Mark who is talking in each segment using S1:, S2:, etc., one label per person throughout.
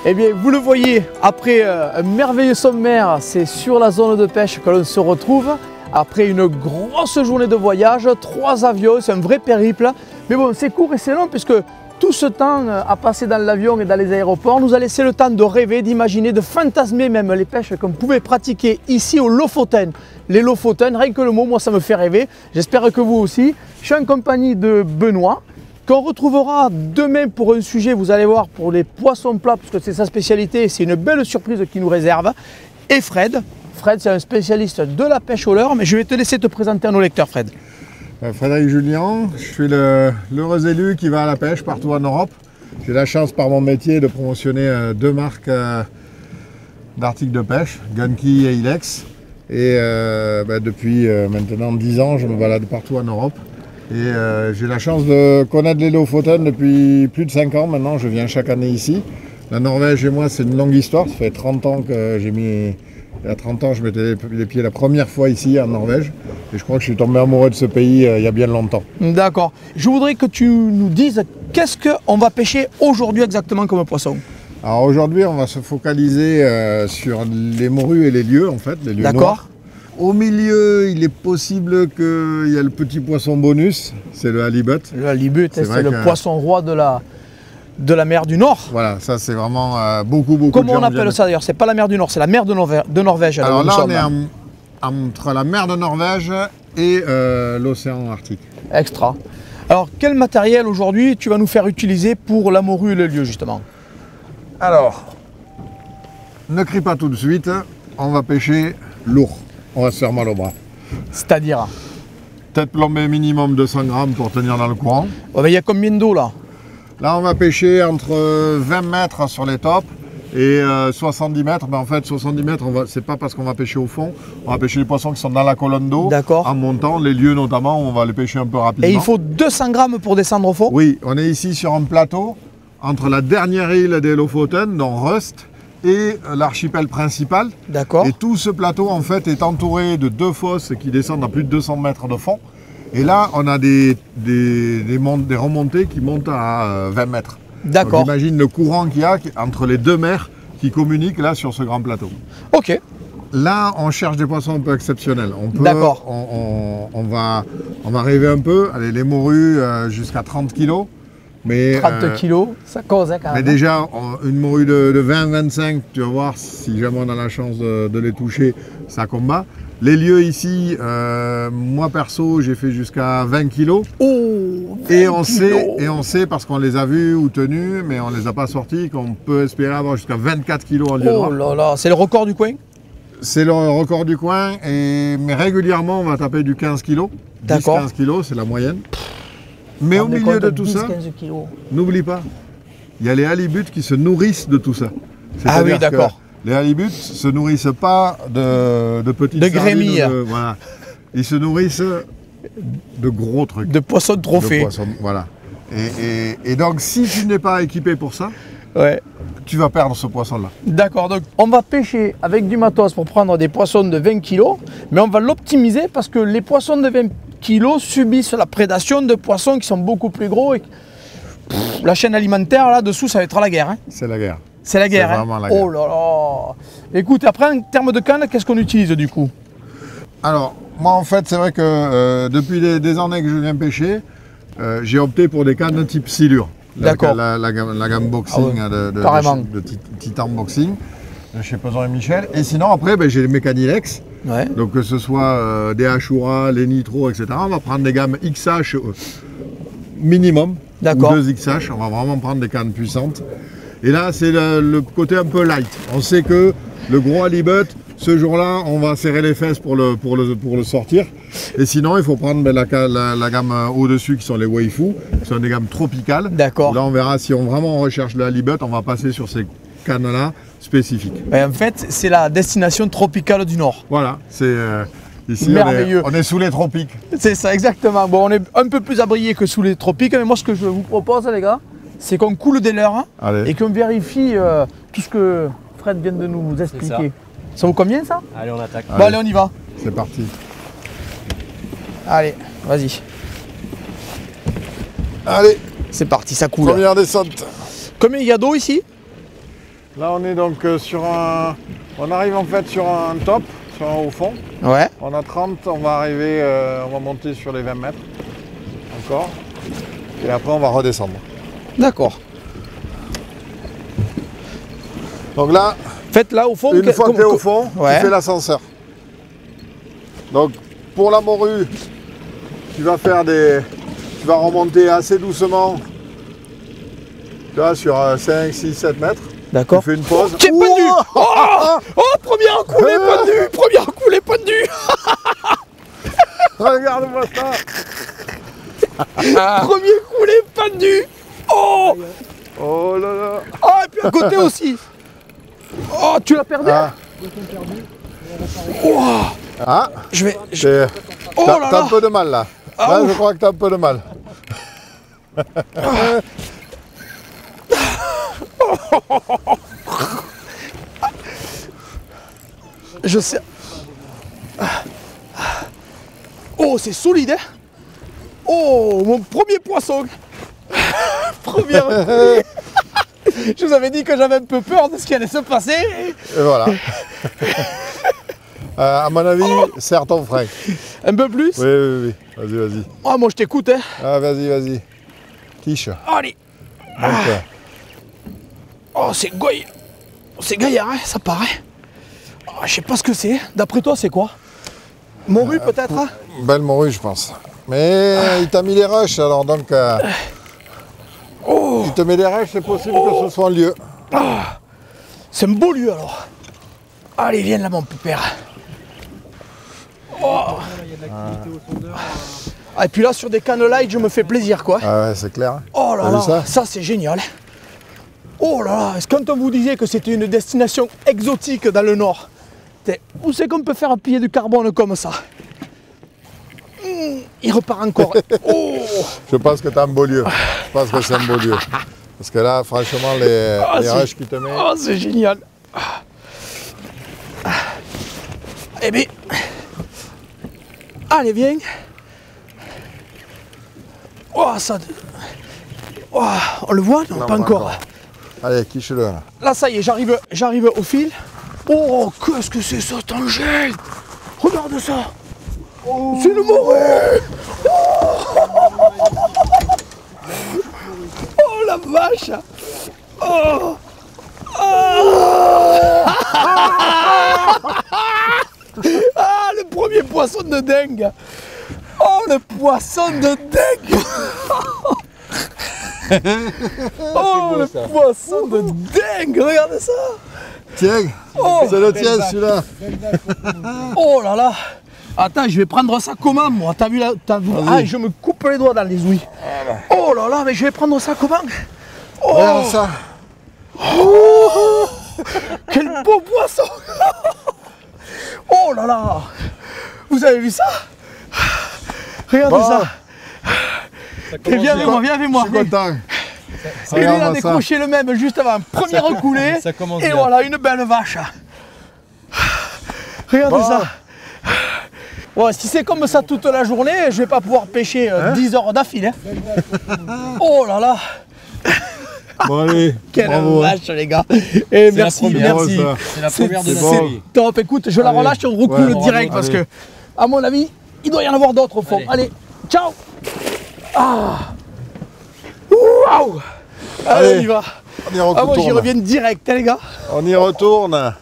S1: Eh bien, vous le voyez, après un merveilleux sommaire, c'est sur la zone de pêche que l'on se retrouve. Après une grosse journée de voyage, 3 avions, c'est un vrai périple. Mais bon, c'est court et c'est long puisque tout ce temps à passer dans l'avion et dans les aéroports nous a laissé le temps de rêver, d'imaginer, de fantasmer même les pêches qu'on pouvait pratiquer ici au Lofoten. Les Lofoten, rien que le mot, moi ça me fait rêver. J'espère que vous aussi. Je suis en compagnie de Benoît, qu'on retrouvera demain pour un sujet, vous allez voir, pour les poissons plats, parce que c'est sa spécialité, c'est une belle surprise qui nous réserve. Et Fred, c'est un spécialiste de la pêche au leurre, mais je vais te laisser te présenter à nos lecteurs, Fred.
S2: Frédéric Julien, je suis l'heureux élu qui va à la pêche partout en Europe. J'ai la chance par mon métier de promotionner 2 marques d'articles de pêche, Gun-Key et Ilex. Et depuis maintenant 10 ans, je me balade partout en Europe. Et j'ai la chance de connaître les Lofoten depuis plus de 5 ans maintenant, je viens chaque année ici. La Norvège et moi, c'est une longue histoire, ça fait 30 ans que j'ai mis... Il y a 30 ans, je mettais les pieds la première fois ici en Norvège. Et je crois que je suis tombé amoureux de ce pays il y a bien longtemps.
S1: D'accord. Je voudrais que tu nous dises qu'est-ce qu'on va pêcher aujourd'hui exactement comme poisson.
S2: Alors aujourd'hui, on va se focaliser sur les morues et les lieux, en fait, les lieux noirs. Au milieu, il est possible qu'il y ait le petit poisson bonus, c'est le halibut.
S1: Le halibut, c'est le poisson roi de la mer du Nord.
S2: Voilà, ça c'est vraiment beaucoup de gens.
S1: Comment on appelle ça d'ailleurs? C'est pas la mer du Nord, c'est la mer de Norvège.
S2: Alors là, on est entre la mer de Norvège et l'océan Arctique.
S1: Extra. Alors, quel matériel aujourd'hui tu vas nous faire utiliser pour la morue et le lieu justement?
S2: Alors, ne crie pas tout de suite, on va pêcher lourd. On va se faire mal au bras.
S1: C'est-à-dire?
S2: Tête plombée minimum 200 grammes pour tenir dans le courant.
S1: Oh, il y a combien d'eau là?
S2: Là, on va pêcher entre 20 mètres sur les tops et 70 mètres. Mais en fait, 70 mètres, c'est pas parce qu'on va pêcher au fond. On va pêcher les poissons qui sont dans la colonne d'eau. En montant, les lieux notamment, on va les pêcher un peu rapidement.
S1: Et il faut 200 grammes pour descendre au fond?
S2: Oui, on est ici sur un plateau entre la dernière île des Lofoten, dont Røst, et l'archipel principal.
S1: D'accord.
S2: Et tout ce plateau, en fait, est entouré de 2 fosses qui descendent à plus de 200 mètres de fond. Et là, on a des remontées qui montent à 20 mètres. D'accord. Imagine le courant qu'il y a entre les 2 mers qui communiquent là sur ce grand plateau.
S1: Ok.
S2: Là, on cherche des poissons un peu exceptionnels.
S1: D'accord.
S2: On va rêver un peu. Allez, les morues jusqu'à 30 kg. Mais,
S1: 30 kilos, ça cause quand même.
S2: Mais déjà, une morue de 20-25, tu vas voir, si jamais on a la chance de les toucher, ça combat. Les lieux ici, moi perso, j'ai fait jusqu'à 20 kilos.
S1: Oh, 20
S2: et on sait, parce qu'on les a vus ou tenus, mais on ne les a pas sortis, qu'on peut espérer avoir jusqu'à 24 kilos en lieu noir.
S1: Oh là là, c'est le record du coin?
S2: C'est le record du coin, mais régulièrement, on va taper du 15 kilos.
S1: D'accord.
S2: 10-15 kilos, c'est la moyenne. Mais au milieu de tout ça, n'oublie pas, il y a les halibuts qui se nourrissent de tout ça.
S1: Ah oui, d'accord.
S2: Les halibuts ne se nourrissent pas de petites
S1: grémilles.
S2: Voilà. Ils se nourrissent de gros trucs.
S1: De poissons de trophée.
S2: Voilà. Et donc, si tu n'es pas équipé pour ça, tu vas perdre ce poisson-là.
S1: D'accord. Donc, on va pêcher avec du matos pour prendre des poissons de 20 kg, mais on va l'optimiser parce que les poissons de 20 kg subissent la prédation de poissons qui sont beaucoup plus gros. Et la chaîne alimentaire, là-dessous, ça va être la guerre. Hein.
S2: C'est la guerre.
S1: C'est la guerre.
S2: Vraiment la guerre.
S1: Oh là là. Écoute, après, en termes de canne, qu'est-ce qu'on utilise du coup?
S2: Alors, moi, en fait, c'est vrai que depuis des années que je viens pêcher, j'ai opté pour des cannes de type silure.
S1: D'accord.
S2: La gamme boxing
S1: carrément.
S2: de Titan Boxing de chez Peson et Michel. Et sinon, après, ben, j'ai les Mechanilex.
S1: Ouais.
S2: Donc, que ce soit des Ashura, les Nitro, etc. On va prendre des gammes XH minimum.
S1: D'accord.
S2: Ou 2 XH. On va vraiment prendre des cannes puissantes. Et là, c'est le côté un peu light. On sait que le gros halibut, ce jour-là, on va serrer les fesses pour le sortir. Et sinon, il faut prendre ben, la gamme au-dessus qui sont les Waifu, qui sont des gammes tropicales.
S1: D'accord.
S2: Là, on verra si on vraiment recherche le halibut, on va passer sur ces cannes-là spécifiques.
S1: Ben, en fait, c'est la destination tropicale du Nord.
S2: Voilà, c'est ici,
S1: merveilleux.
S2: on est sous les tropiques.
S1: C'est ça, exactement. Bon, on est un peu plus abrié que sous les tropiques, mais moi, ce que je vous propose, les gars, c'est qu'on coule des leurs et qu'on vérifie tout ce que Fred vient de nous expliquer. Ça vous convient, ça?
S3: Allez, on attaque.
S1: Bon, allez, on y va.
S2: C'est parti.
S1: Allez, vas-y.
S2: Allez,
S1: C'est parti, ça coule.
S2: première descente.
S1: Combien il y a d'eau ici?
S2: Là, on est donc sur un... On arrive en fait sur un top, sur un haut fond.
S1: Ouais.
S2: On a 30, on va arriver, on va monter sur les 20 mètres. Encore. Et après, on va redescendre.
S1: D'accord.
S2: Donc là,
S1: Faites là au fond.
S2: une fois que tu es au fond,
S1: Ouais.
S2: tu fais l'ascenseur. Donc, pour la morue, tu vas remonter assez doucement. Tu vois, sur 5, 6, 7 mètres.
S1: D'accord.
S2: Tu fais une pause.
S1: J'ai pendu. Oh, première encoulée pendue. Première encoulée pendue.
S2: Regarde-moi ça.
S1: Premier coulé pendu. Oh.
S2: Oh là là.
S1: Ah, et puis à côté aussi. Oh, tu l'as perdu.
S2: Ah.
S1: Oh,
S2: Ah,
S1: je vais. Oh
S2: t'as
S1: là
S2: t'as
S1: là.
S2: un peu de mal là.
S1: Ah,
S2: Là, je
S1: ouf.
S2: crois que t'as un peu de mal.
S1: Je sais. Oh, c'est solide, hein. Oh, mon premier poisson. Première. Je vous avais dit que j'avais un peu peur de ce qui allait se passer.
S2: Et voilà. À mon avis, serre ton frein.
S1: Un peu plus.
S2: Oui, oui, oui. Vas-y, vas-y.
S1: Ah, moi je t'écoute, hein.
S2: Ah, vas-y, vas-y. Quiche.
S1: Allez.
S2: Donc,
S1: Oh, c'est goy. C'est gaillard, hein, ça paraît. Oh, je sais pas ce que c'est. D'après toi, c'est quoi? Morue peut-être, hein?
S2: belle morue, je pense. Mais il t'a mis les rushs, alors donc... il te met les rushs, c'est possible que ce soit un lieu.
S1: C'est un beau lieu alors. Allez, viens là, mon pépère. Oh. Ah, et puis là, sur des cannes light, je me fais plaisir, quoi.
S2: Ah ouais, c'est clair.
S1: Oh là
S2: T'as vu
S1: là,
S2: ça
S1: ça c'est génial. Oh là là, est-ce que quand on vous disait que c'était une destination exotique dans le nord, où c'est qu'on peut faire piller du carbone comme ça? Il repart encore. Oh.
S2: Je pense que t'as un beau lieu. Je pense que c'est un beau lieu. Parce que là, franchement, les rushs qui te mettent...
S1: Oh, c'est génial. Eh bien, allez, viens. Oh, ça... Oh, on le voit? Non,
S2: Non,
S1: pas
S2: pas
S1: encore.
S2: encore. Allez, quiche-le là.
S1: Là, ça y est, j'arrive au fil. Oh, qu'est-ce que c'est ça, cet engel? Regarde ça. C'est une morue. Oh, la vache. Oh. Ah, le premier poisson de dingue. Oh, le poisson de dingue. Oh, le poisson de dingue. Regardez ça.
S2: Tiens,
S1: Oh.
S2: c'est le tien celui-là.
S1: Oh là là. Attends, je vais prendre ça comment, moi? T'as vu là? Ah, je me coupe les doigts dans les ouïes. Oh là là, mais je vais prendre ça comment? Oh,
S2: Regarde ça.
S1: quel beau poisson. Oh là là. Vous avez vu ça? Regardez
S2: Bon.
S1: ça. Et viens avec moi, viens avec moi.
S2: Je suis content.
S1: Et lui, il a
S2: Regarde-moi ça.
S1: décroché le même juste avant. Premier recoulé.
S3: ça commence
S1: Et
S3: bien.
S1: voilà, une belle vache. Regardez
S2: Bon.
S1: ça. Ouais, si c'est comme ça toute la journée, je vais pas pouvoir pêcher 10 heures d'affilée. Oh là là.
S2: Bon allez,
S1: Quelle
S2: bravo.
S1: vache, les gars. Et
S3: la
S1: merci,
S3: première.
S1: merci.
S2: Bravo, ça.
S3: C'est la première de
S2: c'est
S3: la
S2: bon.
S3: série.
S1: Top, écoute, je la
S2: Allez.
S1: relâche et on recoule
S2: Ouais,
S1: direct
S2: bravo.
S1: parce
S2: Allez.
S1: que, à mon avis, il doit y en avoir d'autres au fond.
S3: Allez.
S1: Allez, ciao. Ah. Waouh. Allez, on y va.
S2: On y retourne.
S1: Ah, moi j'y reviens direct, hein, les gars.
S2: On y retourne.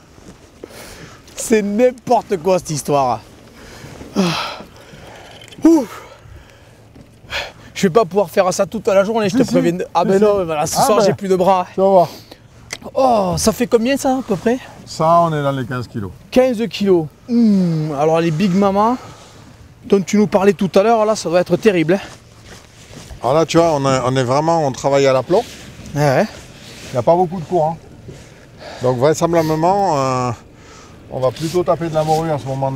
S1: C'est n'importe quoi cette histoire. Ouh. Je vais pas pouvoir faire ça toute la journée, je te préviens. Ah ben non, voilà, ce soir j'ai plus de bras.
S2: Tu vas voir.
S1: Oh, ça fait combien ça à peu près?
S2: Ça, on est dans les 15 kilos.
S1: 15 kilos. Alors les Big Mama dont tu nous parlais tout à l'heure, là, ça doit être terrible. Hein.
S2: Alors là, tu vois, on travaille à l'aplomb.
S1: Ouais.
S2: Il n'y a pas beaucoup de courant. Donc vraisemblablement, on va plutôt taper de la morue à ce moment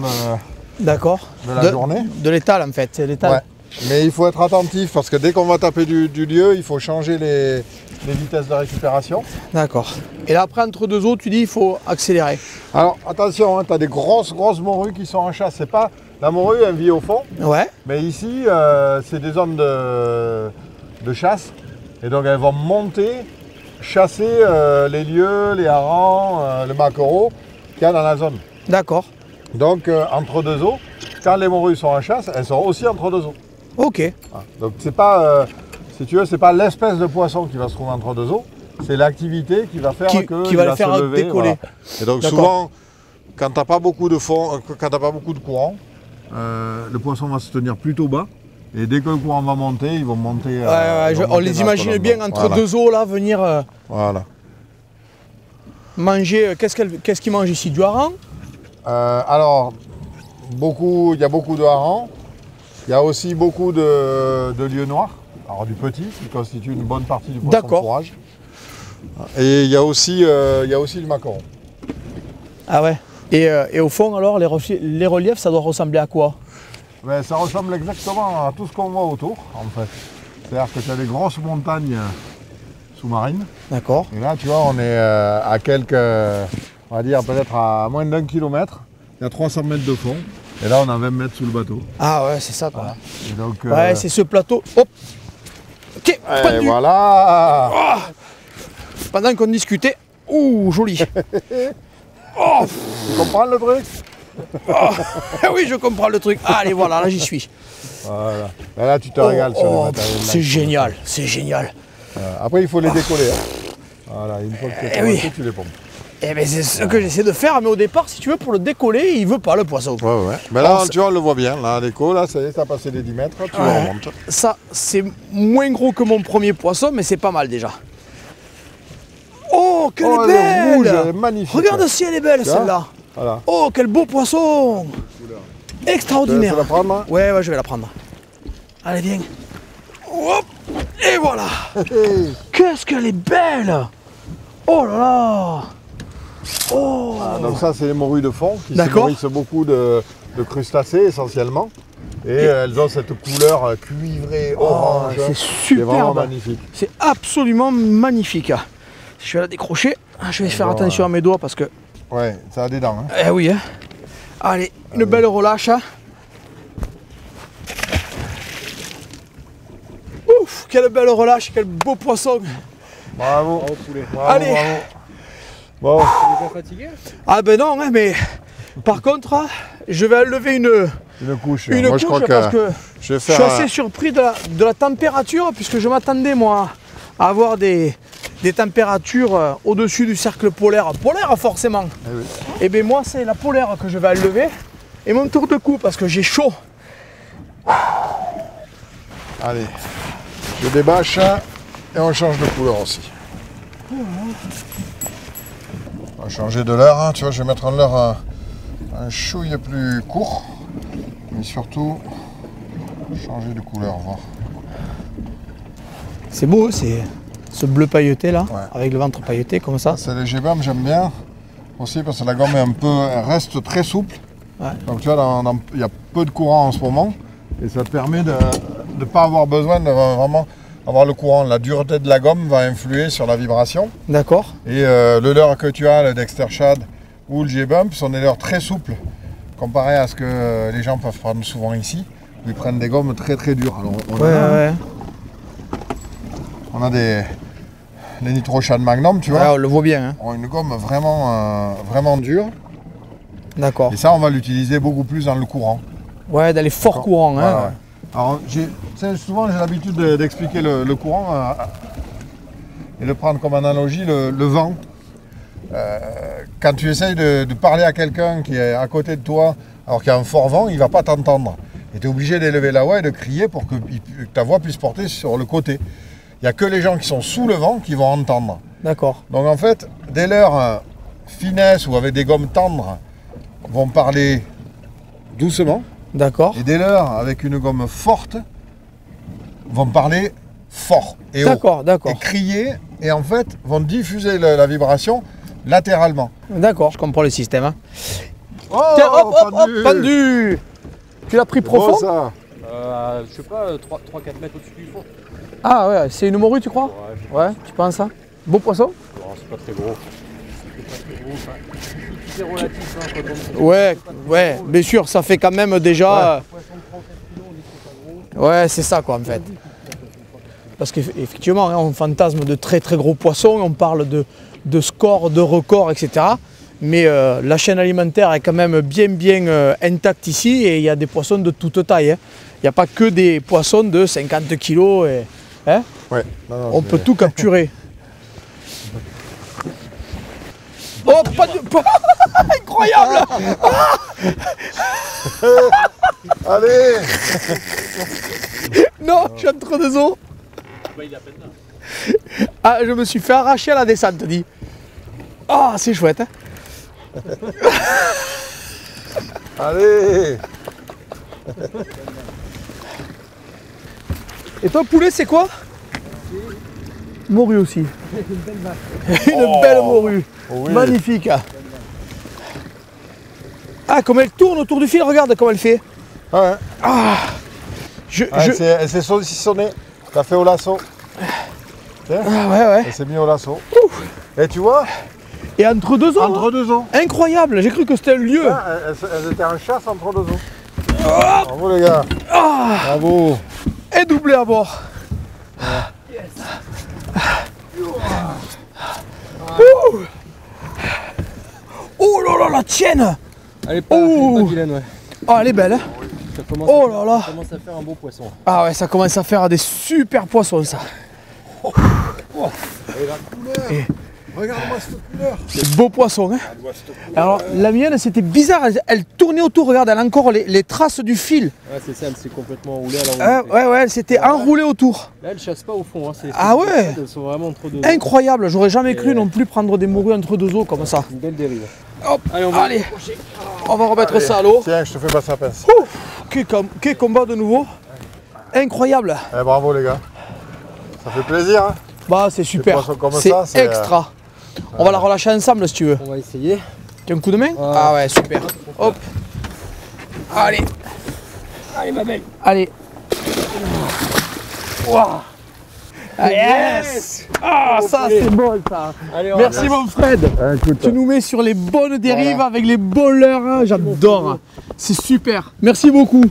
S1: D'accord.
S2: de la journée.
S1: De l'étal en fait, c'est l'étal.
S2: Ouais. Mais il faut être attentif parce que dès qu'on va taper du lieu, il faut changer les vitesses de récupération.
S1: D'accord. Et là après entre deux eaux, tu dis il faut accélérer.
S2: Alors attention, hein, tu as des grosses morues qui sont en chasse. C'est pas la morue, elle vit au fond.
S1: Ouais.
S2: Mais ici, c'est des zones de chasse. Et donc elles vont monter, chasser les lieux, les harengs, le maquereau qu'il y a dans la zone.
S1: D'accord.
S2: Donc entre deux eaux, quand les morues sont en chasse, elles sont aussi entre deux eaux.
S1: Ok.
S2: Voilà. Donc c'est pas, si tu veux, c'est pas l'espèce de poisson qui va se trouver entre deux eaux, c'est l'activité qui va faire
S1: qui va le faire
S2: se lever,
S1: décoller.
S2: Voilà. Et donc souvent, quand t'as pas beaucoup de fond, quand t'as pas beaucoup de courant, le poisson va se tenir plutôt bas. Et dès que le courant va monter, ils vont monter.
S1: On les imagine bien entre deux eaux là venir
S2: voilà.
S1: manger. Qu'est-ce qu'ils mangent ici? Du hareng?
S2: Alors, il y a beaucoup de harengs. Il y a aussi beaucoup de lieux noirs. Alors du petit, qui constitue une bonne partie du poisson de fourrage. Et il y a aussi le maquereau.
S1: Ah ouais. Et au fond alors, les reliefs, ça doit ressembler à quoi?
S2: Ben, ça ressemble exactement à tout ce qu'on voit autour, en fait. C'est-à-dire que tu as des grosses montagnes sous-marines.
S1: D'accord.
S2: Et là, tu vois, on est à quelques, on va dire peut-être à moins d'1 kilomètre. Il y a 300 mètres de fond. Et là, on a 20 mètres sous le bateau.
S1: Ah ouais, c'est ça quoi.
S2: Voilà. Et donc,
S1: ouais, c'est ce plateau. Hop. Ok.
S2: Et voilà.
S1: Oh, pendant qu'on discutait. Ouh, joli. Oh.
S2: Tu comprends le truc?
S1: Oh. Oui, je comprends le truc. Allez, voilà, là j'y suis.
S2: Voilà. Et là, tu te régales sur les matériels.
S1: C'est génial, c'est génial.
S2: Après, il faut les décoller. Hein. Voilà, une fois que tu les pompes.
S1: Eh ben c'est ce que j'essaie de faire, mais au départ, si tu veux, pour le décoller, il veut pas le poisson.
S2: Ouais. Mais là, tu vois, on le voit bien. Là, l'écho, là, ça y est, ça a passé les 10 mètres, tu le remontes.
S1: Ça, c'est moins gros que mon premier poisson, mais c'est pas mal déjà. Oh, quelle est belle!
S2: Elle est rouge, elle est magnifique.
S1: Regarde si elle est belle, celle-là.
S2: Voilà.
S1: Oh, quel beau poisson! Extraordinaire.
S2: Tu vas la prendre, hein?
S1: Ouais, je vais la prendre. Allez, viens. Hop, et voilà. Qu'est-ce qu'elle est belle! Oh là là! Oh.
S2: Donc ça, c'est les morues de fond qui se nourrissent beaucoup de crustacés essentiellement. Et elles ont cette couleur cuivrée, orange.
S1: C'est superbe.
S2: C'est vraiment magnifique.
S1: C'est absolument magnifique. Je vais la décrocher. Je vais faire attention à mes doigts parce que...
S2: Ouais, ça a des dents. Hein.
S1: Eh oui. Hein. Allez, une belle relâche. Ouf, quelle belle relâche, quel beau poisson.
S2: Bravo.
S3: Bravo poulet.
S2: Bravo,
S1: Allez.
S2: Bravo. Bon.
S3: Tu n'es pas fatigué?
S1: Ah ben non, hein, mais par contre, je vais enlever une
S2: couche.
S1: Une
S2: moi,
S1: couche
S2: je crois
S1: parce
S2: que
S1: que
S2: je
S1: suis assez surpris de la température puisque je m'attendais moi à avoir des températures au-dessus du cercle polaire. Polaire forcément.
S2: Eh oui.
S1: Et bien moi c'est la polaire que je vais enlever et mon tour de cou parce que j'ai chaud.
S2: Allez, je débâche et on change de couleur aussi. On va changer de leurre, hein. Tu vois, je vais mettre un leurre un chouille plus court, mais surtout changer de couleur, voir.
S1: C'est beau, c'est ce bleu pailleté là,
S2: Ouais.
S1: avec le ventre pailleté comme ça.
S2: C'est les G-BAM, j'aime bien aussi parce que la gomme est elle reste très souple.
S1: Ouais.
S2: Donc tu vois, il y a peu de courant en ce moment et ça te permet de ne pas avoir besoin de vraiment avoir le courant. La dureté de la gomme va influer sur la vibration.
S1: D'accord.
S2: Et le leurre que tu as, le Dexter Shad ou le G-Bump, sont des leurres très souples comparé à ce que les gens peuvent prendre souvent ici. Ils prennent des gommes très très dures. Alors, on a les Nitro Shad Magnum, tu vois.
S1: Ouais, on le voit bien. Hein.
S2: Ont une gomme vraiment dure.
S1: D'accord.
S2: Et ça, on va l'utiliser beaucoup plus dans le courant.
S1: Ouais, dans les forts courants.
S2: Ouais,
S1: Hein.
S2: ouais. Alors, souvent, j'ai l'habitude d'expliquer le courant. et de prendre comme analogie le vent. Quand tu essayes de parler à quelqu'un qui est à côté de toi, alors qu'il y a un fort vent, il ne va pas t'entendre. Et tu es obligé d'élever la voix et de crier pour que ta voix puisse porter sur le côté. Il n'y a que les gens qui sont sous le vent qui vont entendre.
S1: D'accord.
S2: Donc en fait, dès leurs finesse ou avec des gommes tendres, vont parler doucement.
S1: D'accord.
S2: Et dès lors, avec une gomme forte, vont parler fort et haut.
S1: D'accord, d'accord.
S2: Et crier, et en fait, vont diffuser la vibration latéralement.
S1: D'accord, je comprends le système. Hein.
S2: Oh,
S1: Tiens, hop, hop, hop, pendu. Tu l'as pris profond?
S2: Beau, ça.
S3: Je sais pas, 3-4 mètres au-dessus du fond.
S1: Ah ouais, c'est une morue tu crois? Ouais, tu penses ça? Beau poisson?
S3: Non, c'est pas très gros. C'est pas très gros, enfin, tout est relatif hein, quand on...
S1: Ouais, ouais, bien sûr, ça fait quand même déjà... Ouais, c'est ça quoi en fait. Parce qu'effectivement, hein, on fantasme de très très gros poissons, on parle de scores, de records, etc. Mais la chaîne alimentaire est quand même bien intacte ici et il y a des poissons de toute taille. Hein. Il n'y a pas que des poissons de 50 kilos. Et, hein,
S2: Ouais. Non,
S1: on peut tout capturer. Oh, pas de... Incroyable.
S2: Allez.
S1: Non, je suis entre deux eaux. Ah, je me suis fait arracher à la descente, dis. Ah, c'est chouette. Hein.
S2: Allez.
S1: Et toi, poulet, c'est quoi? Morue aussi. Une belle morue.
S2: Oui.
S1: Magnifique. Ah, comme elle tourne autour du fil, regarde comme elle fait.
S2: Ouais.
S1: Ah,
S2: Elle s'est saucissonnée. T'as fait au lasso.
S1: Ah, ouais.
S2: Elle s'est mis au lasso. Et tu vois,
S1: Et entre deux eaux.
S2: entre deux eaux.
S1: Incroyable, j'ai cru que c'était un lieu.
S2: Ah, elles étaient en chasse entre deux eaux. Bravo les gars.
S1: Ah,
S2: Bravo.
S1: et doublé à bord. Ouh. Oh là là, la tienne.
S3: Elle est pas, vilaine, ouais.
S1: Ah, elle est belle. Hein.
S3: Ça commence,
S1: Oh là là.
S3: ça commence à faire un beau poisson.
S1: Ah ouais, ça commence à faire des super poissons ça.
S2: Et la couleur. Regarde-moi cette couleur.
S1: Des beaux poissons. Hein. Alors la mienne c'était bizarre, elle tournait autour, regarde, elle a encore les traces du fil.
S3: Ouais, c'est ça, elle s'est complètement enroulée à la
S1: Ouais, elle s'était enroulée autour.
S3: Là, elle chasse pas au fond. Hein.
S1: Ah ouais.
S3: Elles sont vraiment entre deux.
S1: Incroyable, j'aurais jamais cru non plus prendre des morues entre deux eaux comme ça.
S3: Une belle dérive.
S1: Hop, allez, on va remettre ça à l'eau.
S2: Tiens, je te fais passer la pince.
S1: Quel combat de nouveau. Incroyable.
S2: Eh, bravo les gars. Ça fait plaisir. Hein.
S1: Bah c'est super,
S2: poissons comme
S1: c'est
S2: ça, c'est,
S1: extra. On va la relâcher ensemble si tu veux.
S3: On va essayer.
S1: Tu as un coup de main? Ah ouais, super. Hop. Allez. Allez ma belle. Allez. Wow. Ah, yes. Ah, ça c'est bon ça.
S3: Allez,
S1: Merci mon Fred.
S2: Écoute,
S1: Tu nous mets sur les bonnes dérives avec les bons leurres. Hein. J'adore. C'est super. Merci beaucoup.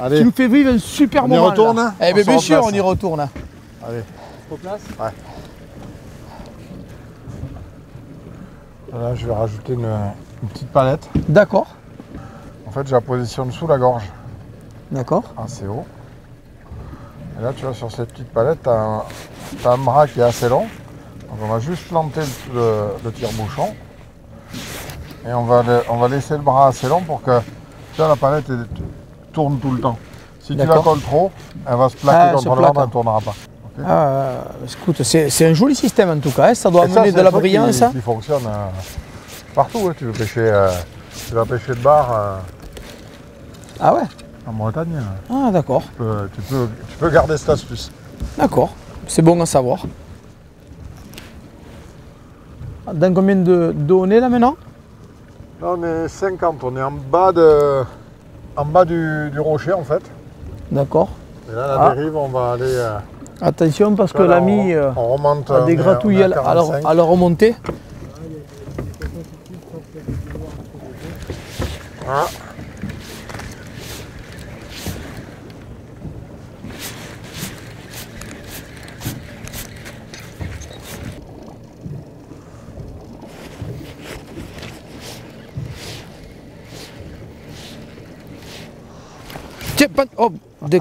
S2: allez.
S1: Tu nous fais vivre un super
S2: On y
S1: moment.
S2: retourne,
S1: là.
S2: hein.
S1: Eh
S2: On
S1: bien,
S2: se
S1: bien sûr,
S2: replace.
S1: on y retourne.
S2: Allez.
S3: Trop place.
S2: Là, je vais rajouter une petite palette.
S1: D'accord.
S2: En fait, je la positionne sous la gorge,
S1: D'accord.
S2: assez haut. Et là, tu vois, sur cette petite palette, tu as un bras qui est assez long. Donc, on va juste planter le tire-bouchon. Et on va laisser le bras assez long pour que tu vois, la palette tourne tout le temps. Si tu la
S1: D'accord.
S2: colles trop, elle va se plaquer
S1: Ah, elle
S2: contre
S1: se
S2: le
S1: plaque.
S2: ventre, elle ne tournera pas.
S1: Ah, écoute, c'est un joli système en tout cas. Hein. Ça doit
S2: Et ça,
S1: amener
S2: c'est
S1: de
S2: un
S1: la
S2: truc
S1: brillance. Hein.
S2: qui fonctionne partout. Hein. Tu vas pêcher de bar
S1: Ah ouais.
S2: en Bretagne.
S1: Ah d'accord.
S2: Tu peux garder cette astuce.
S1: D'accord. C'est bon à savoir. Dans combien d'eau on est là maintenant?
S2: Là, on est 50, on est en bas du rocher en fait.
S1: D'accord.
S2: Et là, la dérive, on va aller.
S1: Attention parce que
S2: là,
S1: l'ami
S2: on remonte.
S1: a des gratouilles à la remontée.
S2: Ah.
S1: Tiens, oh,
S2: Les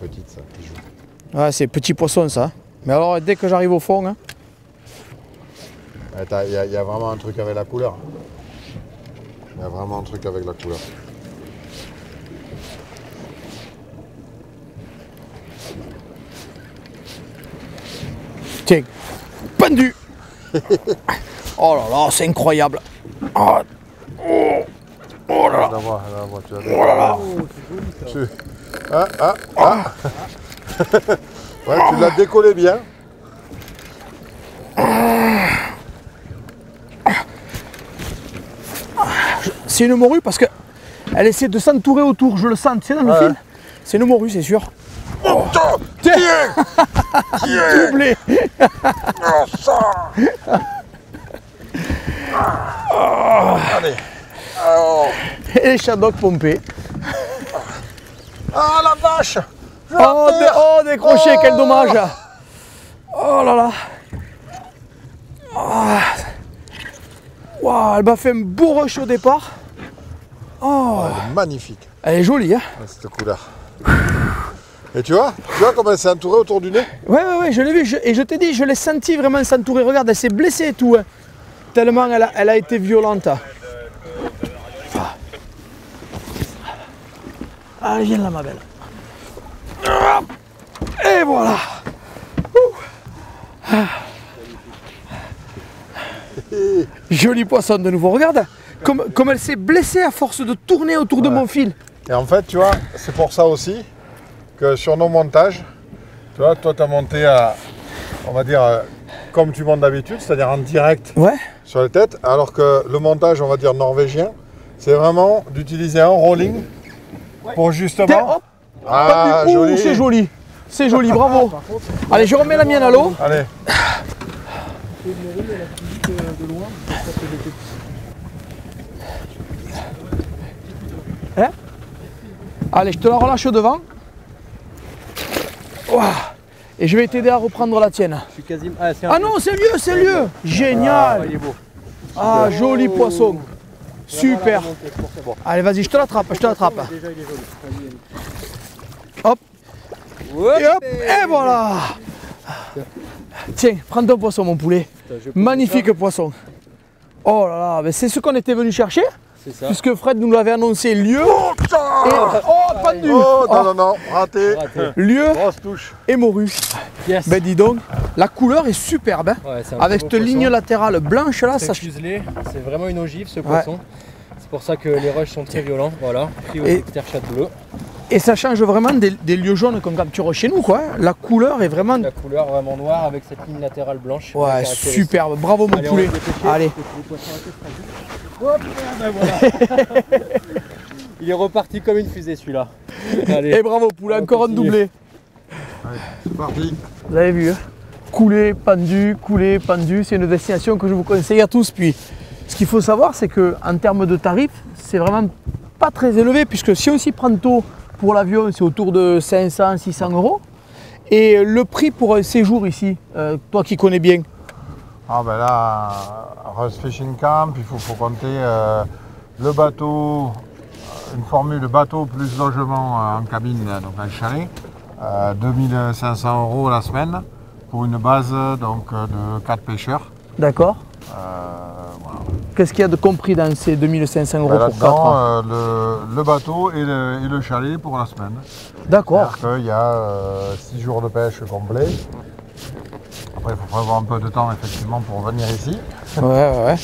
S2: petites, ça, qui jouent.
S1: ouais, c'est petit poisson ça. Mais alors, dès que j'arrive au fond, hein,
S2: Il y a vraiment un truc avec la couleur. Il y a vraiment un truc avec la couleur.
S1: tiens, pendu. Oh là là, c'est incroyable. Oh, oh, oh là là.
S2: La vois, tu as
S1: Oh là là.
S2: Ouais, tu l'as décollé bien.
S1: C'est une morue parce que elle essaie de s'entourer autour, je le sens, tu sais, dans le fil. C'est une morue, c'est sûr.
S2: Oh,
S1: Tiens,
S2: tiens.
S1: doublé.
S2: Oh, ça. Allez. Oh.
S1: Et les shadocks pompés.
S2: Ah la vache.
S1: Oh, décroché, quel dommage. Oh là là. Oh. Wow, elle m'a fait un beau rush au départ. Oh.
S2: Elle est magnifique,
S1: Elle est jolie, hein.
S2: cette couleur. Et tu vois comment elle s'est entourée autour du nez?
S1: Ouais, je l'ai vu. Et je t'ai dit, je l'ai senti vraiment s'entourer. Regarde, elle s'est blessée et tout. Hein. Tellement elle a été violente. Allez, viens là, ma belle. Et voilà. Joli poisson de nouveau. Regarde comme elle s'est blessée à force de tourner autour de mon fil.
S2: Et en fait, tu vois, c'est pour ça aussi que sur nos montages, tu vois, toi tu as monté à, on va dire, comme tu montes d'habitude, c'est-à-dire en direct sur les têtes, alors que le montage, on va dire, norvégien, c'est vraiment d'utiliser un rolling pour justement...
S1: Hop.
S2: Ah, joli.
S1: C'est joli. C'est joli, bravo. Allez, je remets la mienne à l'eau.
S2: Allez.
S1: Hein? Allez, je te la relâche devant. Ouah. Et je vais t'aider à reprendre la tienne.
S3: Je suis quasiment. Ah,
S1: Ah non, c'est lieu, c'est lieu. Génial.
S3: il est beau.
S1: Ah, joli poisson. Super.
S3: Bon.
S1: Allez, vas-y, je te l'attrape, je te l'attrape.
S3: Déjà, il est joli.
S1: Hop,
S3: Vas-y.
S1: et hop, et voilà. Tiens, prends ton poisson, mon poulet. Magnifique poisson. Oh là là, mais c'est ce qu'on était venu chercher,
S3: C'est ça.
S1: puisque Fred nous l'avait annoncé lieu. Et, oh, pendu.
S2: Oh, non, raté.
S1: Lieu
S2: Grosse touche.
S1: et morue.
S3: Yes.
S1: Ben dis donc, la couleur est superbe. Hein.
S3: Ouais, c'est un
S1: Avec
S3: très
S1: cette
S3: beau
S1: ligne
S3: poisson.
S1: latérale blanche là,
S3: C'est
S1: ça.
S3: fuselé. C'est vraiment une ogive ce poisson. C'est pour ça que les rushs sont très violents. Voilà. Pris au
S1: Et-
S3: terre-chat bleu.
S1: Et ça change vraiment des lieux jaunes qu'on capture chez nous, quoi. La couleur est vraiment.
S3: La couleur vraiment noire avec cette ligne latérale blanche.
S1: Ouais,
S3: caractéristique.
S1: superbe. Bravo, mon
S3: Allez, on
S1: poulet.
S3: va se dépêcher,
S1: Allez.
S3: parce que le poisson a été fragile. Hop, ben voilà. Il est reparti comme une fusée celui-là. Allez.
S1: Et bravo, poulet,
S3: On va
S1: encore un
S3: continuer.
S1: doublé.
S2: Allez, c'est parti.
S1: Vous avez vu, hein, couler, pendu, c'est une destination que je vous conseille à tous. Puis, ce qu'il faut savoir, c'est qu'en termes de tarifs, c'est vraiment pas très élevé, puisque si on s'y prend tôt pour l'avion, c'est autour de 500, 600 €. Et le prix pour un séjour ici, toi qui connais bien,
S2: Ah ben là, Rust Fishing Camp, il faut compter le bateau, une formule bateau plus logement en cabine, donc un chalet, 2500 € la semaine pour une base donc, de 4 pêcheurs.
S1: d'accord,
S2: Voilà.
S1: qu'est-ce qu'il y a de compris dans ces 2500 €
S2: Ben
S1: pour 4 ans?
S2: là-dedans, le bateau et le chalet pour la semaine.
S1: D'accord,
S2: C'est-à-dire qu'il y a 6 jours de pêche complet. Après, il faut prévoir un peu de temps effectivement pour venir ici.
S1: ouais.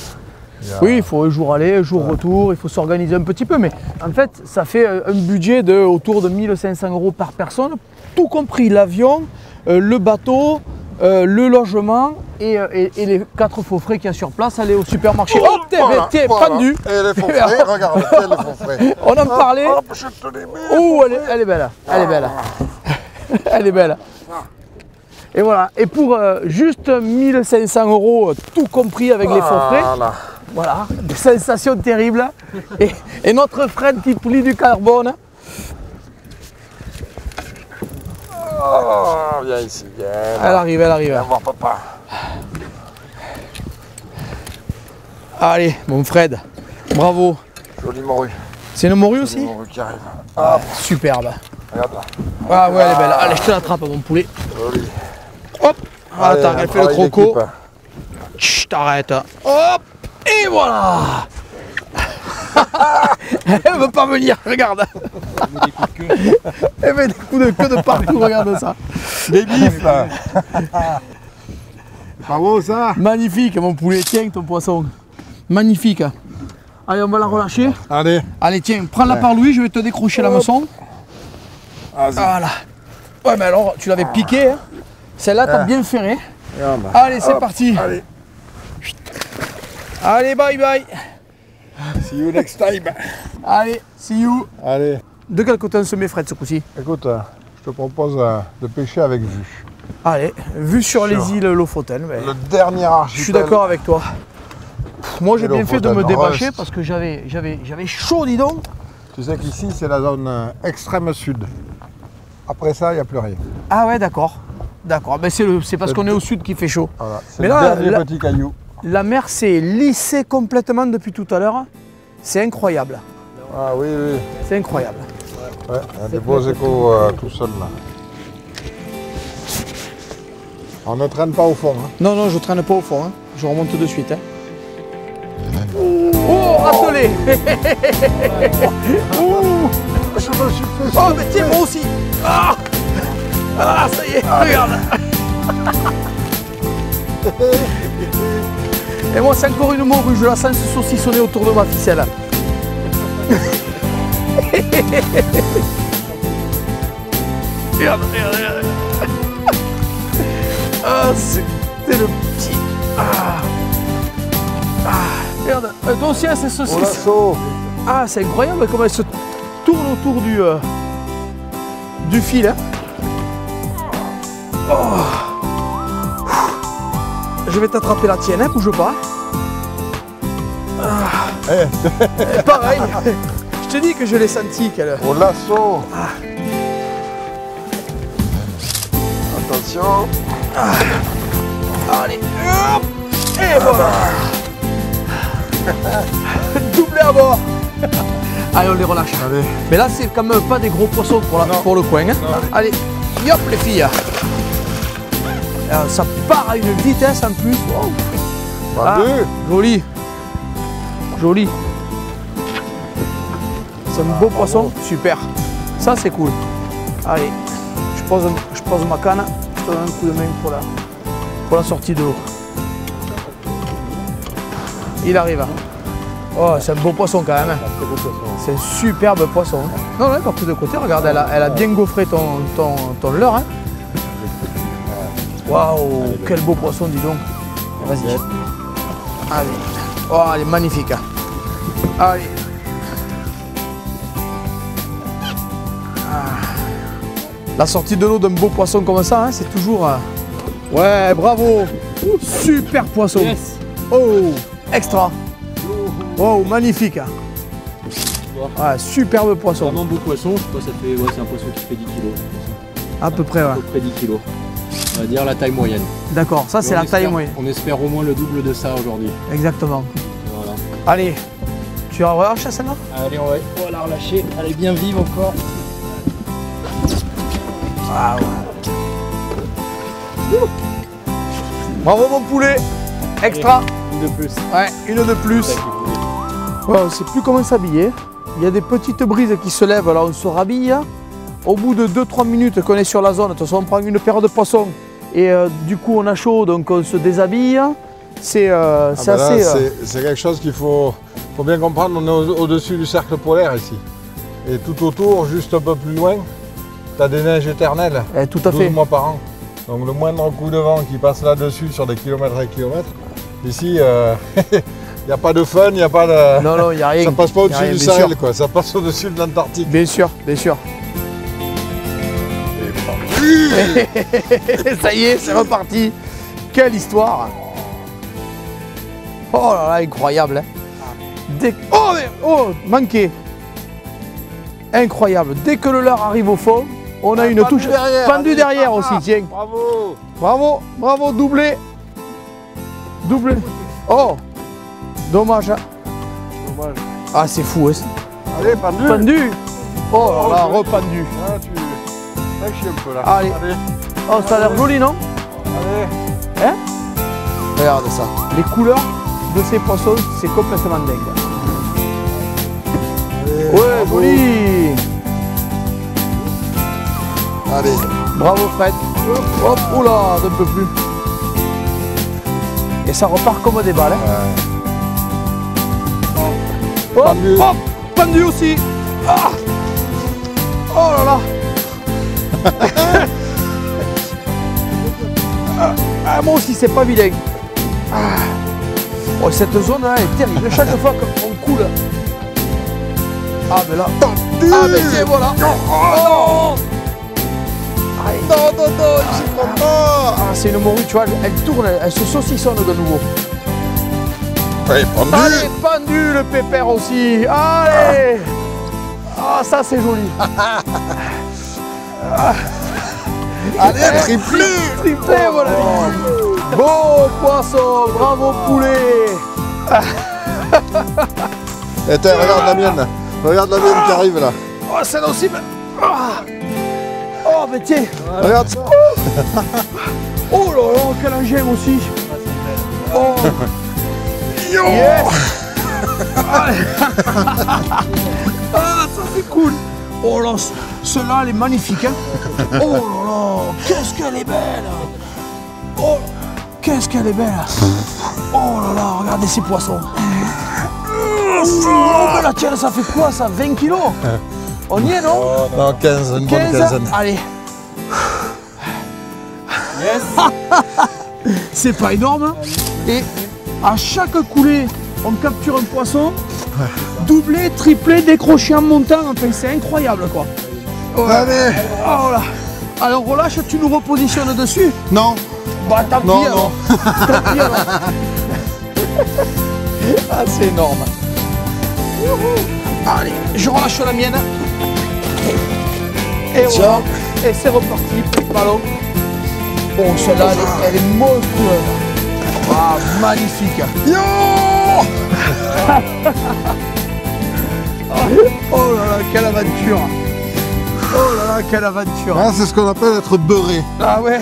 S2: Il y a-
S1: Oui, il faut un jour aller, un jour retour, il faut s'organiser un petit peu, mais en fait, ça fait un budget de autour de 1500 € par personne, tout compris l'avion, le bateau, le logement et les 4 faux frais qu'il y a sur place, aller au supermarché. Oh, t'es
S2: Voilà.
S1: pendu.
S2: Et les faux frais, regarde, quel les faux frais.
S1: On en parlait.
S2: Hop, je te les mets.
S1: Oh, elle est belle, elle est belle. Elle est belle. Et voilà, et pour juste 1500 €, tout compris avec les faux frais,
S2: Voilà.
S1: voilà, des sensations terribles. Et notre Fred qui plie du carbone.
S2: Oh, viens ici, viens.
S1: Elle arrive, elle arrive.
S2: Viens voir papa.
S1: Allez, mon Fred, bravo.
S2: Jolie morue.
S1: C'est une morue
S2: Jolie
S1: aussi?
S2: morue qui arrive.
S1: Ah, superbe.
S2: Regarde là.
S1: Ah ouais, elle est belle. Allez, je te l'attrape, mon poulet.
S2: Jolie.
S1: Hop.
S2: Allez,
S1: Attends,
S2: un
S1: elle fait le
S2: travail
S1: croco.
S2: d'équipe.
S1: Chut, arrête. Hop. Et voilà. Elle veut pas venir, regarde. Elle met des coups de queue de partout, regarde ça.
S2: Des bifs là. Pas beau ça?
S1: Magnifique mon poulet, tiens ton poisson. Magnifique. Allez, on va la relâcher.
S2: Allez.
S1: Allez, tiens, prends-la par Louis, je vais te décrocher la meçon. Voilà. Ouais, mais alors, tu l'avais piqué. Hein. Celle-là, t'as bien ferré. Allez, c'est parti.
S2: Allez.
S1: Allez, bye bye.
S2: See you next time.
S1: Allez, see you.
S2: Allez.
S1: De quel côté on se met, Fred, ce coup-ci?
S2: Écoute, je te propose de pêcher avec vue.
S1: Allez, vue sur les îles Lofoten. Mais
S2: Le dernier archipel.
S1: je suis d'accord avec toi. Moi, j'ai
S2: Et
S1: bien fait de me
S2: Lofoten,
S1: débâcher
S2: reste.
S1: parce que j'avais chaud, dis donc.
S2: Tu sais qu'ici, c'est la zone extrême sud. Après ça, il n'y a plus rien.
S1: Ah ouais, d'accord. D'accord, ben c'est parce qu'on est au sud qu'il fait chaud.
S2: Voilà. C'est
S1: Mais
S2: le
S1: là,
S2: dernier petit caillou.
S1: La mer s'est lissée complètement depuis tout à l'heure. C'est incroyable.
S2: Ah oui, oui.
S1: C'est incroyable.
S2: Ouais, il y a des beaux échos tout seul là. On ne traîne pas au fond. Hein.
S1: Non, non, je traîne pas au fond. Hein. Je remonte de suite. Hein. Oh, attelé.
S2: Je me suis fait
S1: Oh, mais tiens, moi aussi. Ah, ah ça y est, regarde. Et moi, c'est encore une morue. Je la sens se saucissonner autour de ma ficelle. Regarde, regarde, regarde. Ah, c'était le petit. Ah. Ah. Regarde, toi aussi, c'est
S2: au
S1: saucisse.
S2: lasso.
S1: Ah, c'est incroyable comment elle se tourne autour du fil. Hein. Oh. Je vais t'attraper la tienne, hein, bouge pas. Ah.
S2: Eh,
S1: Pareil. Je te dis que je l'ai senti qu'elle.
S2: au lasso. Attention.
S1: Allez, hop. Et voilà. Doublé à bord. Allez, on les relâche.
S2: Allez.
S1: Mais là, c'est quand même pas des gros poissons pour le coin. Hein. Allez, hop les filles. Alors, ça part à une vitesse en plus. Wow.
S2: Pas vu.
S1: Joli. Joli. C'est un beau poisson. Super. Ça, c'est cool. Allez, je pose ma canne. Je te donne un coup de main pour la sortie de l'eau. Il arrive. Oh, c'est un beau poisson quand même. C'est un superbe poisson. Non, non, parti de côté, regarde, elle a bien gaufré ton leurre. Hein. Waouh, quel beau poisson, dis donc. Vas-y. Allez. Oh, elle est magnifique. Allez. Ah. La sortie de l'eau d'un beau poisson comme ça, hein, c'est toujours... Ouais, bravo. Super poisson.
S3: Yes.
S1: Oh, extra. Oh, magnifique. Ouais, superbe poisson.
S3: Vraiment beau poisson, je sais pas, ça fait, ouais, c'est un poisson qui fait 10 kilos.
S1: À peu près,
S3: À
S1: ouais.
S3: peu près 10 kilos. On va dire la taille moyenne.
S1: D'accord, ça c'est
S3: On
S1: la taille
S3: espère-
S1: moyenne.
S3: On espère au moins le double de ça aujourd'hui.
S1: Exactement.
S3: Voilà.
S1: Allez, tu vas relâcher celle-là?
S3: Allez, on va la relâcher. Elle est bien vive encore.
S1: Ah ouais. Bravo mon poulet. Extra.
S3: Une de plus.
S1: Ouais, une de plus. Ouais, on sait plus comment s'habiller. Il y a des petites brises qui se lèvent, là on se rhabille. Au bout de 2-3 minutes qu'on est sur la zone, de toute façon on prend une paire de poissons et du coup on a chaud donc on se déshabille. C'est assez...
S2: C'est quelque chose qu'il faut bien comprendre. On est au-dessus du cercle polaire ici. Et tout autour, juste un peu plus loin, tu as des neiges éternelles.
S1: tout à
S2: 12
S1: fait.
S2: mois par an. Donc le moindre coup de vent qui passe là-dessus sur des kilomètres et kilomètres, ici, il n'y a pas de fun, il n'y a pas de...
S1: Non, non, il n'y a rien.
S2: Ça passe pas
S1: Y a
S2: au-dessus
S1: rien,
S2: du
S1: bien
S2: Sahel,
S1: sûr.
S2: quoi. Ça passe au-dessus de l'Antarctique.
S1: Bien sûr, bien sûr. Ça y est, c'est reparti. Quelle histoire. Oh là là, incroyable. Hein. Oh, mais... oh, manqué. Incroyable. Dès que le leurre arrive au fond, on a une
S2: pendu
S1: touche.
S2: derrière,
S1: Pendu
S2: allez,
S1: derrière
S2: par
S1: aussi,
S2: là.
S1: tiens.
S2: Bravo.
S1: Bravo, bravo, doublé. Doublé. Oh, dommage. Hein.
S2: Dommage.
S1: Ah, c'est fou. Hein.
S2: Allez, pendu.
S1: Pendu. Oh là là,
S2: Oh,
S1: rependu.
S2: Ah, tu lâches un peu là.
S1: Allez. Oh, ça a l'air joli, non?
S3: Allez.
S1: Hein? Regarde ça. Les couleurs de ces poissons, c'est complètement dingue.
S2: Allez,
S1: Ouais,
S2: bravo.
S1: joli.
S2: Allez.
S1: Bravo Fred. Hop, oula, d'un peu plus. Et ça repart comme des balles. Hein. Hop,
S2: Pendu.
S1: hop, pendu aussi. Ah, oh là là. Moi aussi, c'est pas vilain. Ah. Oh, cette zone là est terrible. Chaque fois qu'on coule. Ah, mais là.
S2: Pendu.
S1: Ah, mais tiens, voilà. Oh. Allez.
S2: Non, non, non, j'y crois pas.
S1: Ah, c'est une morue, tu vois, elle tourne, elle se saucissonne de nouveau.
S2: Ouais, pendu.
S1: Allez, pendu le pépère aussi. Allez. Ah, ça c'est joli.
S2: Allez, triplé.
S1: Triplé, voilà. Beau poisson, bravo poulet.
S2: Et tiens, regarde la mienne. Regarde la mienne qui arrive là.
S1: Oh, celle-là aussi. Ah. Oh, mais tiens.
S2: Regarde ça.
S1: Oh là là, quel engin aussi. Oh. Yes. Allez. Ah, ça c'est cool. Oh là, celle-là, elle est magnifique. Hein. Oh là là, qu'est-ce qu'elle est belle. Oh, qu'est-ce qu'elle est belle. Oh là là, regardez ces poissons. Oh, mais la tienne, ça fait quoi ça? 20 kilos? On y est, non?
S2: Non, 15, une bonne
S1: 15?
S2: quinzaine.
S1: Allez.
S3: Yes.
S1: C'est pas énorme. Et à chaque coulée, on capture un poisson. Doublé, triplé, décroché en montant. Enfin, c'est incroyable, quoi. Ouais.
S2: Allez.
S1: Oh là. Alors, relâche, tu nous repositionnes dessus.
S2: Non.
S1: Bah, tant pis,
S2: Non,
S1: alors. Tant pis, alors. Ah, c'est énorme. Allez, je relâche la mienne. Et voilà. Et c'est reparti, ballon. Bon, celle-là, elle est monstrueuse. Ah, magnifique.
S2: Yo.
S1: Oh là là, quelle aventure. Oh là là, quelle aventure.
S2: Ah, c'est ce qu'on appelle être beurré.
S1: Ah ouais.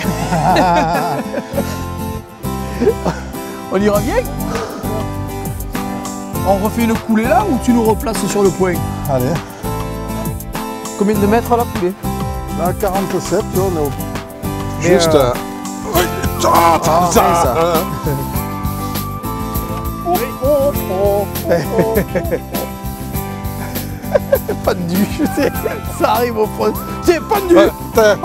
S1: On y revient? On refait une coulée là ou tu nous replaces sur le point?
S2: Allez.
S1: Combien de mètres la coulée?
S2: Là, 47, tu vois, on est au...
S1: Mais,
S2: Juste...
S1: Ah,
S2: ça.
S1: Pendu, je sais, ça arrive au fond. C'est pendu.
S2: Ouais, t'es-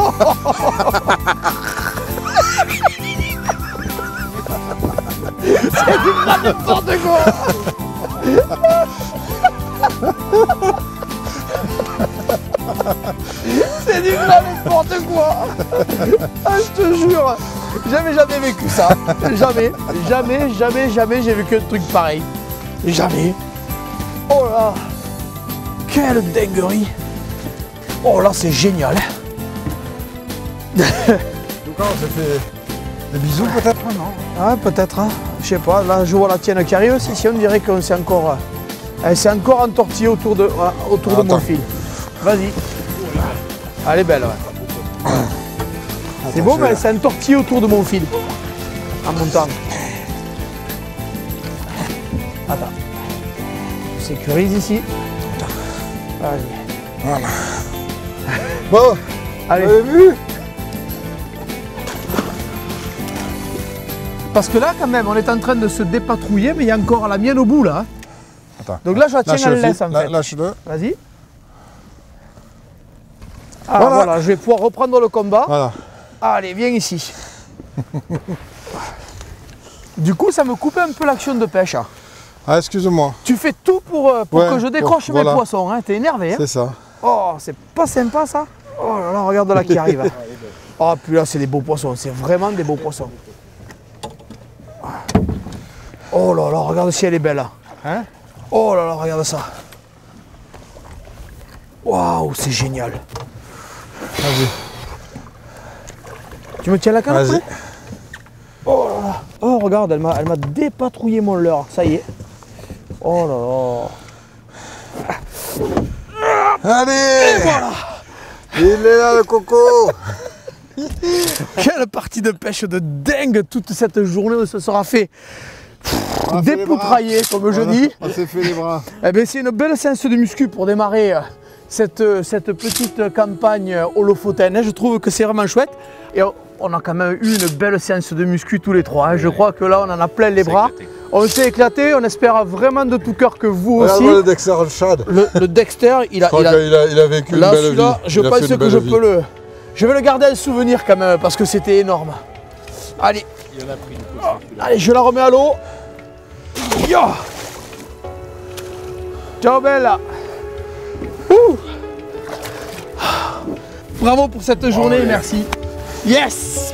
S1: C'est du grand n'importe quoi. C'est du grand n'importe quoi. Ah, je te jure, jamais vécu ça. Jamais j'ai vécu un truc pareil. Jamais. Oh là, quelle dinguerie. Oh là, c'est génial.
S2: Donc là, on s'est fait des bisous peut-être, non?
S1: Ah, peut-être, hein. Je sais pas, là je vois la tienne qui arrive, si on dirait qu'on s'est encore... elle s'est encore entortillée autour de, voilà, autour de mon
S2: Attends.
S1: fil. Vas-y. Elle est belle, ouais. C'est beau, mais elle s'est entortillée autour de mon fil. En montant. Attends. Je sécurise ici. Allez.
S2: Voilà. Bon,
S1: Allez.
S2: vous avez vu?
S1: Parce que là, quand même, on est en train de se dépatrouiller, mais il y a encore la mienne au bout, là.
S2: Attends.
S1: Donc là, je la tiens
S2: Lâche
S1: à
S2: le
S1: l'aise,
S2: fil.
S1: en fait.
S2: Lâche-le.
S1: Vas-y. Ah,
S2: Voilà.
S1: voilà, je vais pouvoir reprendre le combat.
S2: Voilà.
S1: Allez, viens ici. Du coup, ça me coupe un peu l'action de pêche. Hein.
S2: Ah, excuse-moi.
S1: Tu fais tout pour
S2: Ouais,
S1: que je décroche
S2: pour-
S1: mes
S2: voilà.
S1: poissons. Hein. T'es énervé. Hein.
S2: C'est ça.
S1: Oh, c'est pas sympa ça. Oh là là, regarde là qui arrive. Oh, puis là, c'est des beaux poissons. C'est vraiment des beaux poissons. Oh là là, regarde si elle est belle. Là.
S2: Hein?
S1: Oh là là, regarde ça. Waouh, c'est génial.
S2: Vas-y.
S1: Tu me tiens la canne
S2: Vas-y.
S1: après? Oh là là. Oh, regarde, elle m'a dépatrouillé mon leurre. Ça y est. Oh là là.
S2: Allez!
S1: Voilà.
S2: Il est là le coco!
S1: Quelle partie de pêche de dingue! Toute cette journée, on se sera fait dépoutrailler, comme je dis.
S2: On s'est fait les bras.
S1: Eh bien, c'est une belle séance de muscu pour démarrer cette petite campagne holofotaine. Je trouve que c'est vraiment chouette. Et on a quand même eu une belle séance de muscu tous les trois. Je crois que là, on en a plein les bras. On s'est éclaté. On espère vraiment de tout cœur que vous aussi.
S2: Regarde-moi le Dexter Chad.
S1: Le Dexter, il a
S2: vécu une belle vie.
S1: Je pense que je vais le garder en souvenir quand même parce que c'était énorme. Allez.
S3: Il en a pris une couche.
S1: Allez, je la remets à l'eau. Yo. Ciao Bella. Ouh. Bravo pour cette journée, merci. Yes.